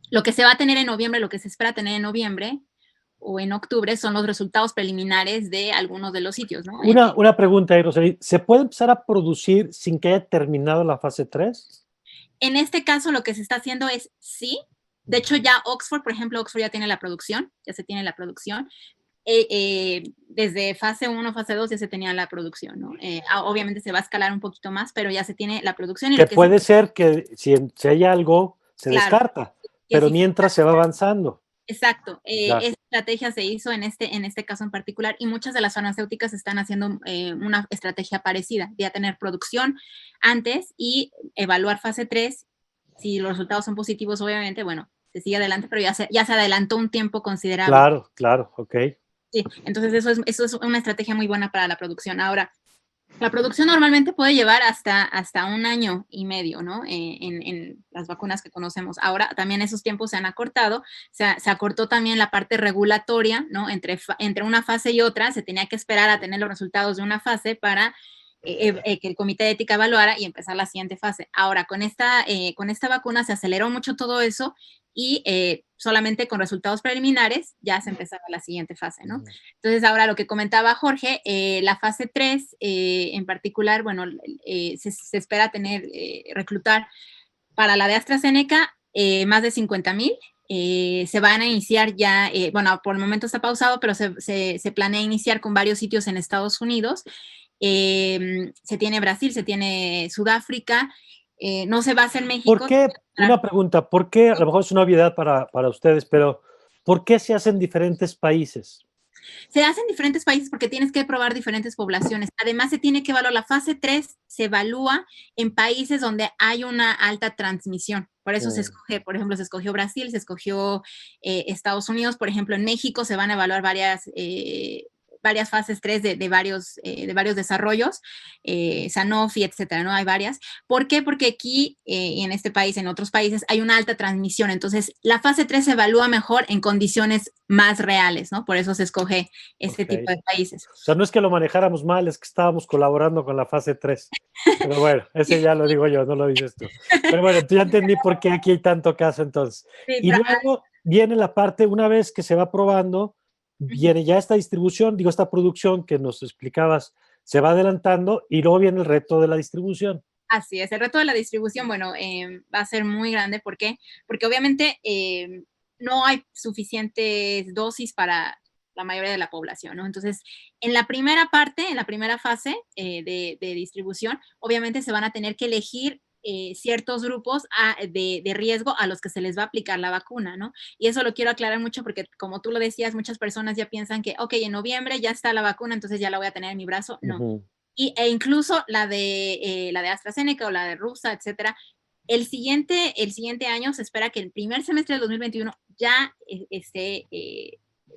lo que se va a tener en noviembre, lo que se espera tener en noviembre o en octubre son los resultados preliminares de algunos de los sitios, ¿no? Una pregunta ahí, Rosselin. ¿Se puede empezar a producir sin que haya terminado la fase 3? En este caso, lo que se está haciendo es sí. De hecho, ya Oxford, por ejemplo, Oxford ya tiene la producción, ya se tiene la producción. Desde fase 1, fase 2 ya se tenía la producción, ¿no? Obviamente se va a escalar un poquito más, pero ya se tiene la producción. Y que puede ser que si hay algo, se descarta, pero mientras se va avanzando. Exacto. Esa estrategia se hizo en este caso en particular y muchas de las farmacéuticas están haciendo una estrategia parecida, de tener producción antes y evaluar fase 3. Si los resultados son positivos, obviamente, bueno, se sigue adelante, pero ya se adelantó un tiempo considerable. Claro, ok. Sí, entonces eso es una estrategia muy buena para la producción. Ahora, la producción normalmente puede llevar hasta 1 año y medio, ¿no? En las vacunas que conocemos. Ahora también esos tiempos se han acortado, se acortó también la parte regulatoria, ¿no? Entre una fase y otra, se tenía que esperar a tener los resultados de una fase para que el comité de ética evaluara y empezar la siguiente fase. Ahora, con esta vacuna se aceleró mucho todo eso y solamente con resultados preliminares ya se empezaba la siguiente fase, ¿no? Entonces, ahora lo que comentaba Jorge, la fase 3 en particular, bueno, se espera reclutar para la de AstraZeneca más de 50,000. Se van a iniciar ya, bueno, por el momento está pausado, pero se planea iniciar con varios sitios en Estados Unidos. Se tiene Brasil, se tiene Sudáfrica, no se va a hacer México. ¿Por qué? Una pregunta, ¿por qué? A lo mejor es una obviedad para ustedes, pero ¿por qué se hacen diferentes países? Se hace en diferentes países porque tienes que probar diferentes poblaciones. Además, se tiene que evaluar, la fase 3 se evalúa en países donde hay una alta transmisión. Por eso se escoge, por ejemplo, se escogió Brasil, se escogió Estados Unidos. Por ejemplo, en México se van a evaluar varias fases 3 de varios desarrollos, Sanofi, etcétera, ¿no? Hay varias. ¿Por qué? Porque aquí, en este país, en otros países, hay una alta transmisión. Entonces, la fase 3 se evalúa mejor en condiciones más reales, ¿no? Por eso se escoge este tipo de países. O sea, no es que lo manejáramos mal, es que estábamos colaborando con la fase 3. Pero bueno, ese ya lo digo yo, no lo dices tú. Pero bueno, tú ya entendí por qué aquí hay tanto caso entonces. Sí, y luego viene la parte, una vez que se va probando, viene ya esta distribución, digo, esta producción que nos explicabas, se va adelantando y luego viene el reto de la distribución. Así es, el reto de la distribución, bueno, va a ser muy grande. ¿Por qué? Porque obviamente no hay suficientes dosis para la mayoría de la población, ¿no? Entonces, en la primera fase de distribución, obviamente se van a tener que elegir ciertos grupos de riesgo a los que se les va a aplicar la vacuna, ¿no? Y eso lo quiero aclarar mucho porque, como tú lo decías, muchas personas ya piensan que, ok, en noviembre ya está la vacuna, entonces ya la voy a tener en mi brazo. No. E incluso la de AstraZeneca o la de Rusa, etcétera, el siguiente año se espera que el primer semestre del 2021 ya esté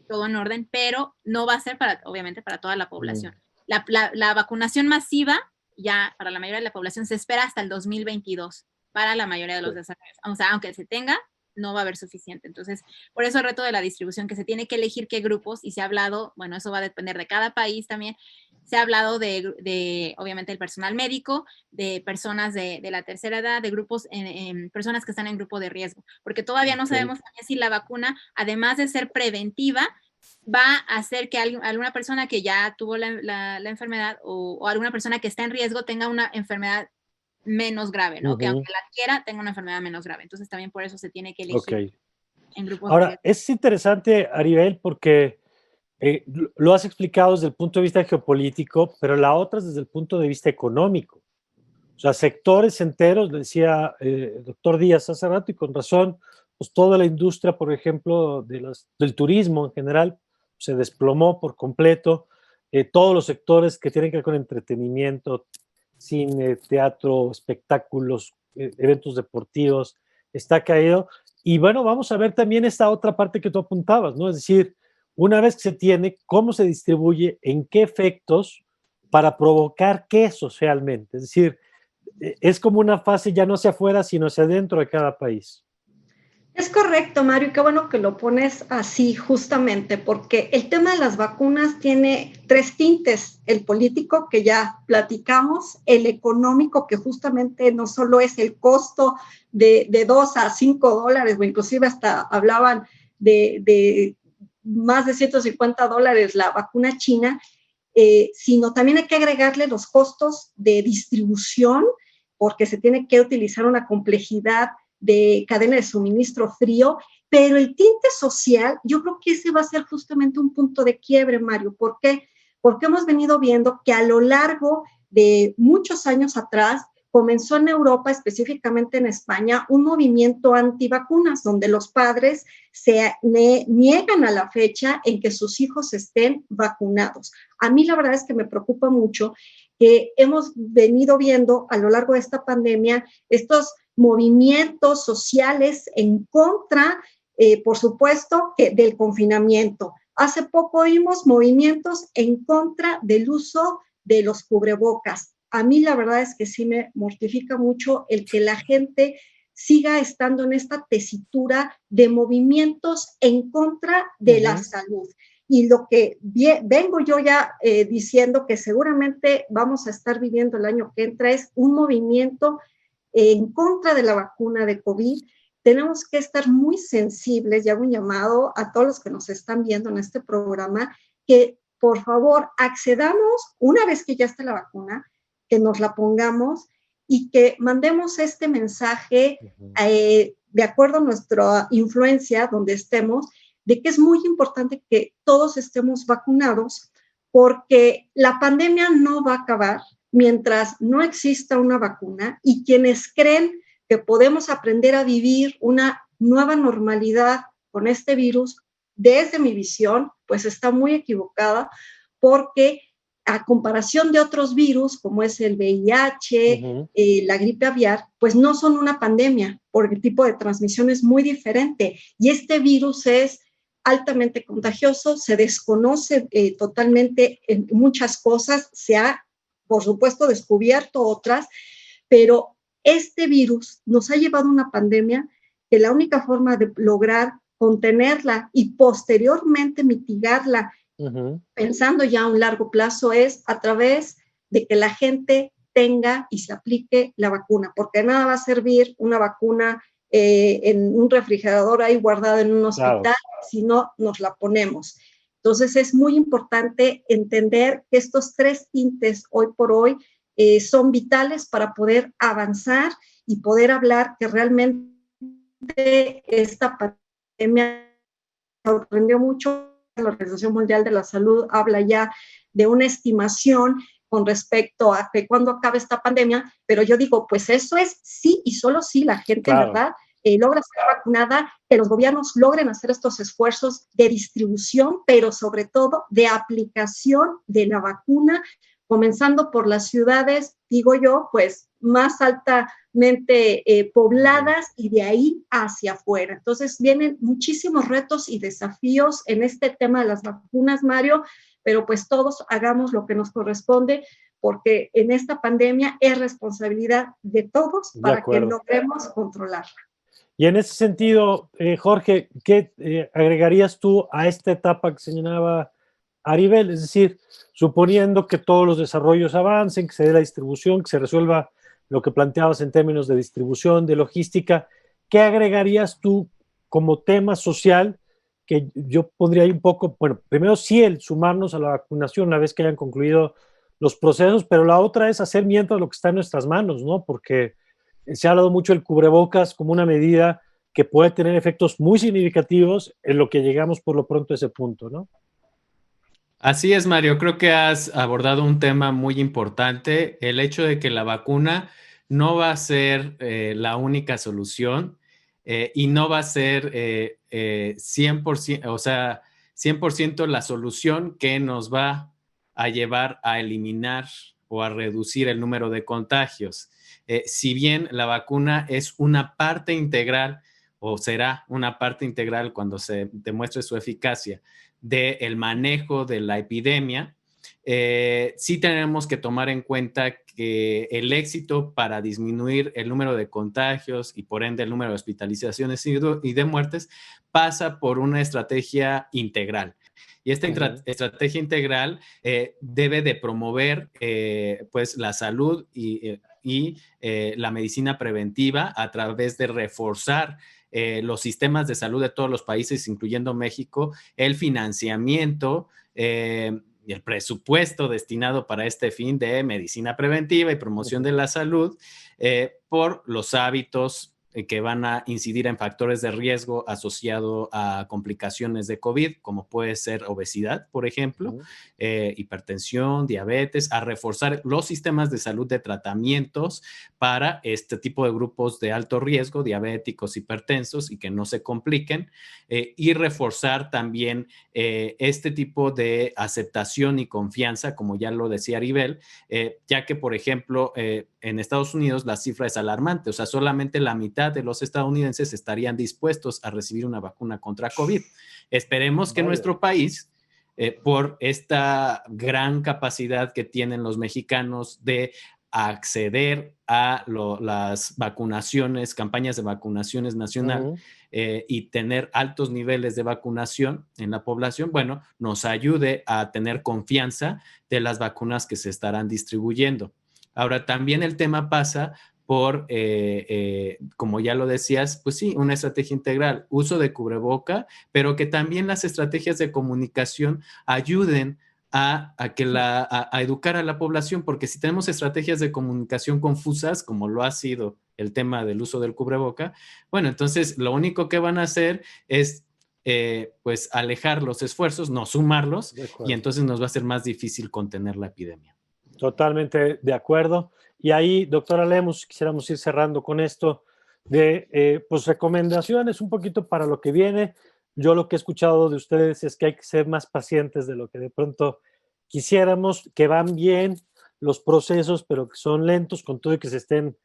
todo en orden, pero no va a ser obviamente para toda la población. La vacunación masiva ya para la mayoría de la población se espera hasta el 2022 para la mayoría de los desarrollos. O sea, aunque se tenga, no va a haber suficiente. Entonces, por eso el reto de la distribución, que se tiene que elegir qué grupos, y se ha hablado, bueno, eso va a depender de cada país también, se ha hablado de obviamente, el personal médico, de personas de la tercera edad, de grupos, personas que están en grupo de riesgo, porque todavía no sabemos también si la vacuna, además de ser preventiva, va a hacer que alguna persona que ya tuvo la enfermedad o alguna persona que está en riesgo tenga una enfermedad menos grave, ¿no? Que aunque la quiera, tenga una enfermedad menos grave. Entonces, también por eso se tiene que elegir en grupos de riesgo. Ahora, es interesante, Aribel, porque lo has explicado desde el punto de vista geopolítico, pero la otra es desde el punto de vista económico. O sea, sectores enteros, decía el doctor Díaz hace rato, y con razón, pues toda la industria, por ejemplo, del turismo en general, se desplomó por completo. Todos los sectores que tienen que ver con entretenimiento, cine, teatro, espectáculos, eventos deportivos, está caído. Y bueno, vamos a ver también esta otra parte que tú apuntabas, ¿no? Es decir, una vez que se tiene, cómo se distribuye, en qué efectos, para provocar qué socialmente. Es decir, es como una fase ya no hacia afuera, sino hacia adentro de cada país. Es correcto, Mario, y qué bueno que lo pones así justamente, porque el tema de las vacunas tiene 3 tintes: el político, que ya platicamos, el económico, que justamente no solo es el costo de $2 a $5, o inclusive hasta hablaban de más de $150 la vacuna china, sino también hay que agregarle los costos de distribución, porque se tiene que utilizar una complejidad de cadena de suministro frío, pero el tinte social, yo creo que ese va a ser justamente un punto de quiebre, Mario. ¿Por qué? Porque hemos venido viendo que a lo largo de muchos años atrás comenzó en Europa, específicamente en España, un movimiento antivacunas, donde los padres se niegan a la fecha en que sus hijos estén vacunados. A mí la verdad es que me preocupa mucho que hemos venido viendo a lo largo de esta pandemia estos movimientos sociales en contra, por supuesto, del confinamiento. Hace poco vimos movimientos en contra del uso de los cubrebocas. A mí la verdad es que sí me mortifica mucho el que la gente siga estando en esta tesitura de movimientos en contra de la salud. Y lo que vengo yo ya diciendo que seguramente vamos a estar viviendo el año que entra es un movimiento en contra de la vacuna de COVID. Tenemos que estar muy sensibles, y hago un llamado a todos los que nos están viendo en este programa, que por favor accedamos una vez que ya esté la vacuna, que nos la pongamos y que mandemos este mensaje de acuerdo a nuestra influencia donde estemos, de que es muy importante que todos estemos vacunados, porque la pandemia no va a acabar mientras no exista una vacuna, y quienes creen que podemos aprender a vivir una nueva normalidad con este virus, desde mi visión, pues está muy equivocada, porque a comparación de otros virus, como es el VIH, la gripe aviar, pues no son una pandemia, porque el tipo de transmisión es muy diferente. Y este virus es altamente contagioso, se desconoce totalmente en muchas cosas, se ha, por supuesto, descubierto otras, pero este virus nos ha llevado a una pandemia que la única forma de lograr contenerla y posteriormente mitigarla, pensando ya a un largo plazo, es a través de que la gente tenga y se aplique la vacuna, porque nada va a servir una vacuna en un refrigerador ahí guardada en un hospital, si no nos la ponemos. Entonces es muy importante entender que estos tres tintes hoy por hoy son vitales para poder avanzar y poder hablar que realmente esta pandemia sorprendió mucho. La Organización Mundial de la Salud habla ya de una estimación con respecto a que cuando acabe esta pandemia, pero yo digo, pues eso es sí y solo si la gente, ¿verdad?, logra ser vacunada, que los gobiernos logren hacer estos esfuerzos de distribución, pero sobre todo de aplicación de la vacuna, comenzando por las ciudades, digo yo, pues más altamente pobladas, y de ahí hacia afuera. Entonces vienen muchísimos retos y desafíos en este tema de las vacunas, Mario, pero pues todos hagamos lo que nos corresponde, porque en esta pandemia es responsabilidad de todos para que logremos controlarla. Y en ese sentido, Jorge, ¿qué agregarías tú a esta etapa que señalaba Aribel? Es decir, suponiendo que todos los desarrollos avancen, que se dé la distribución, que se resuelva lo que planteabas en términos de distribución, de logística, ¿qué agregarías tú como tema social? Que yo pondría ahí un poco, bueno, primero sí el sumarnos a la vacunación una vez que hayan concluido los procesos, pero la otra es hacer mientras lo que está en nuestras manos, ¿no? Porque se ha hablado mucho del cubrebocas como una medida que puede tener efectos muy significativos en lo que llegamos por lo pronto a ese punto, ¿no? Así es, Mario. Creo que has abordado un tema muy importante, el hecho de que la vacuna no va a ser la única solución y no va a ser 100%, o sea, 100% la solución que nos va a llevar a eliminar o a reducir el número de contagios. Si bien la vacuna es una parte integral, o será una parte integral cuando se demuestre su eficacia del manejo de la epidemia, sí tenemos que tomar en cuenta que el éxito para disminuir el número de contagios y por ende el número de hospitalizaciones y de muertes pasa por una estrategia integral. Y esta estrategia integral debe de promover pues la salud y la medicina preventiva a través de reforzar los sistemas de salud de todos los países, incluyendo México, el financiamiento y el presupuesto destinado para este fin de medicina preventiva y promoción de la salud por los hábitos que van a incidir en factores de riesgo asociado a complicaciones de COVID, como puede ser obesidad, por ejemplo, hipertensión, diabetes, a reforzar los sistemas de salud de tratamientos para este tipo de grupos de alto riesgo, diabéticos, hipertensos, y que no se compliquen, y reforzar también este tipo de aceptación y confianza, como ya lo decía Aribel, ya que, por ejemplo, en Estados Unidos la cifra es alarmante, o sea, solamente la mitad de los estadounidenses estarían dispuestos a recibir una vacuna contra COVID. Esperemos que nuestro país, por esta gran capacidad que tienen los mexicanos de acceder a las vacunaciones, campañas de vacunaciones nacional, y tener altos niveles de vacunación en la población, bueno, nos ayude a tener confianza de las vacunas que se estarán distribuyendo. Ahora, también el tema pasa por, como ya lo decías, pues sí, una estrategia integral, uso de cubreboca, pero que también las estrategias de comunicación ayuden a educar a la población, porque si tenemos estrategias de comunicación confusas, como lo ha sido el tema del uso del cubreboca, bueno, entonces lo único que van a hacer es pues alejar los esfuerzos, no sumarlos, y entonces nos va a ser más difícil contener la epidemia. Totalmente de acuerdo. Y ahí, doctora Lemus, quisiéramos ir cerrando con esto de pues recomendaciones un poquito para lo que viene. Yo lo que he escuchado de ustedes es que hay que ser más pacientes de lo que de pronto quisiéramos, que van bien los procesos, pero que son lentos, con todo y que se estén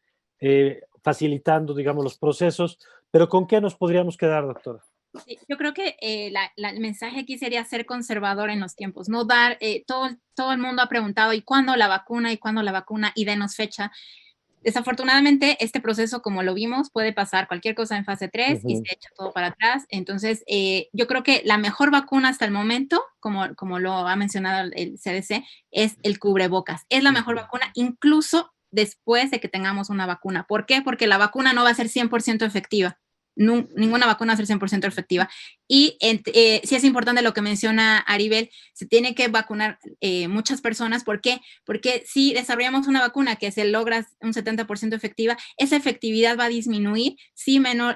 facilitando, digamos, los procesos. Pero ¿con qué nos podríamos quedar, doctora? Sí, yo creo que el mensaje aquí sería ser conservador en los tiempos, no dar, todo el mundo ha preguntado, ¿y cuándo la vacuna? ¿Y cuándo la vacuna? Y denos fecha. Desafortunadamente, este proceso, como lo vimos, puede pasar cualquier cosa en fase 3 y se echa todo para atrás. Entonces, yo creo que la mejor vacuna hasta el momento, como lo ha mencionado el CDC, es el cubrebocas. Es la mejor vacuna, incluso después de que tengamos una vacuna. ¿Por qué? Porque la vacuna no va a ser 100% efectiva. Ninguna vacuna va a ser 100% efectiva. Y sí es importante lo que menciona Aribel, se tiene que vacunar muchas personas. ¿Por qué? Porque si desarrollamos una vacuna que se logra un 70% efectiva, esa efectividad va a disminuir si menor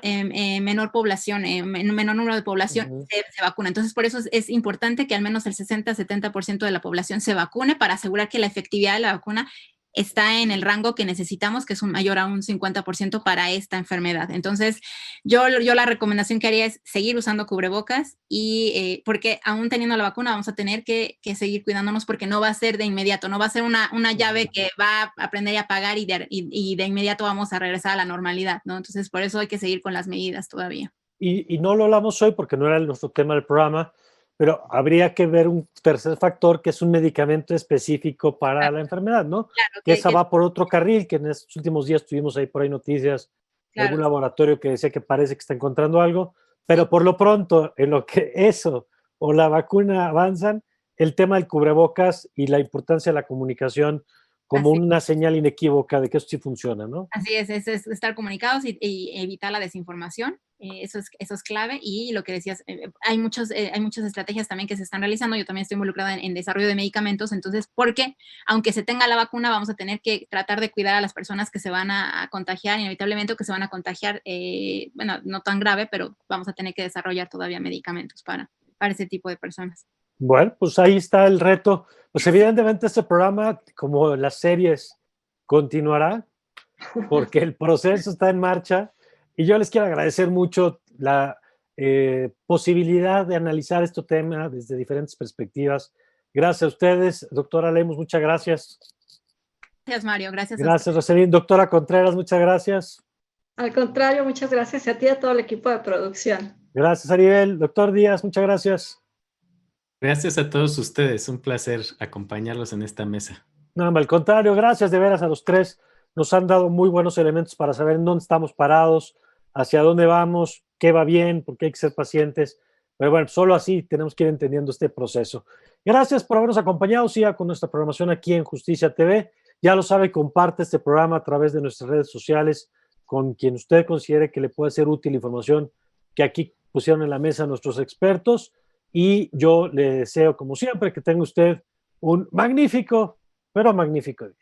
población, menor número de población se vacuna. Entonces, por eso es importante que al menos el 60-70% de la población se vacune para asegurar que la efectividad de la vacuna está en el rango que necesitamos, que es mayor a un 50% para esta enfermedad. Entonces, yo la recomendación que haría es seguir usando cubrebocas y porque aún teniendo la vacuna vamos a tener que seguir cuidándonos porque no va a ser de inmediato, no va a ser una llave que va a aprender y apagar y de inmediato vamos a regresar a la normalidad, ¿no? Entonces, por eso hay que seguir con las medidas todavía. Y no lo hablamos hoy porque no era nuestro tema del programa, pero habría que ver un tercer factor que es un medicamento específico para la enfermedad, ¿no? Claro, que esa va por otro carril, que en estos últimos días tuvimos ahí por ahí noticias de algún laboratorio que decía que parece que está encontrando algo, pero por lo pronto, en lo que eso o la vacuna avanzan, el tema del cubrebocas y la importancia de la comunicación como una señal inequívoca de que esto sí funciona, ¿no? Así es estar comunicados y evitar la desinformación. Eso es clave. Y lo que decías, hay muchas estrategias también que se están realizando. Yo también estoy involucrada en desarrollo de medicamentos. Entonces, porque aunque se tenga la vacuna, vamos a tener que tratar de cuidar a las personas que se van a contagiar, inevitablemente, o que se van a contagiar, bueno, no tan grave, pero vamos a tener que desarrollar todavía medicamentos para ese tipo de personas. Bueno, pues ahí está el reto. Pues evidentemente este programa, como las series, continuará porque el proceso está en marcha y yo les quiero agradecer mucho la posibilidad de analizar este tema desde diferentes perspectivas. Gracias a ustedes, doctora Lemus, muchas gracias. Gracias, Mario. Gracias. Gracias, Roselín. Doctora Contreras, muchas gracias. Al contrario, muchas gracias a ti y a todo el equipo de producción. Gracias, Aribel. Doctor Díaz, muchas gracias. Gracias a todos ustedes, un placer acompañarlos en esta mesa. No, al contrario, gracias de veras a los tres. Nos han dado muy buenos elementos para saber en dónde estamos parados, hacia dónde vamos, qué va bien, porque hay que ser pacientes. Pero bueno, solo así tenemos que ir entendiendo este proceso. Gracias por habernos acompañado. Siga con nuestra programación aquí en Justicia TV. Ya lo sabe, comparte este programa a través de nuestras redes sociales con quien usted considere que le puede ser útil información que aquí pusieron en la mesa nuestros expertos. Y yo le deseo, como siempre, que tenga usted un magnífico, pero magnífico día.